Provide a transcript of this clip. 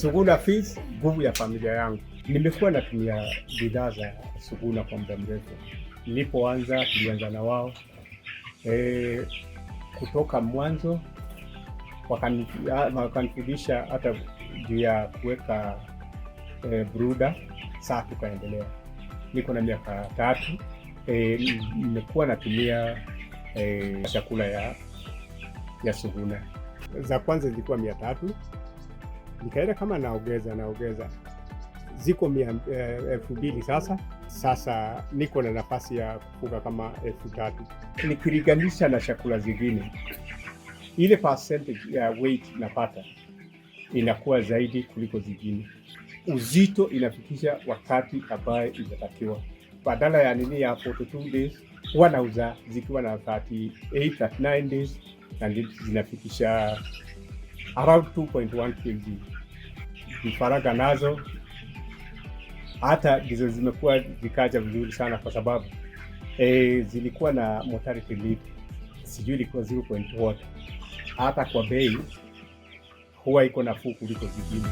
Suguna Feeds, nguvu ya familia yangu. Nimekuwa natumia bidhaa za Suguna kwa muda mrefu. Nilipoanza tulianza na wao kutoka mwanzo, wakanifundisha hata juu ya kuweka brooder. Sasa tukaendelea. Niko na miaka 3 nimekuwa natumia chakula ya Suguna. Za kwanza zilikuwa 300, nikaenda kama naongeza ziko 2,000 sasa niko na nafasi ya kufuga kama 3,000. Nikilinganisha na chakula zingine, ile percentage ya weight napata inakuwa zaidi kuliko zingine. Uzito inafikisha wakati ambaye inatakiwa. Badala ya nini ya 42 days, huwa nauza zikiwa na 38, 39 days na zinafikisha around 2.1 kg. Vifaranga nazo hata ndizo zimekuwa zikaja vizuri sana kwa sababu zilikuwa na mortality rate sijui ilikuwa 0.1. Hata kwa bei huwa iko nafuu kuliko zingine.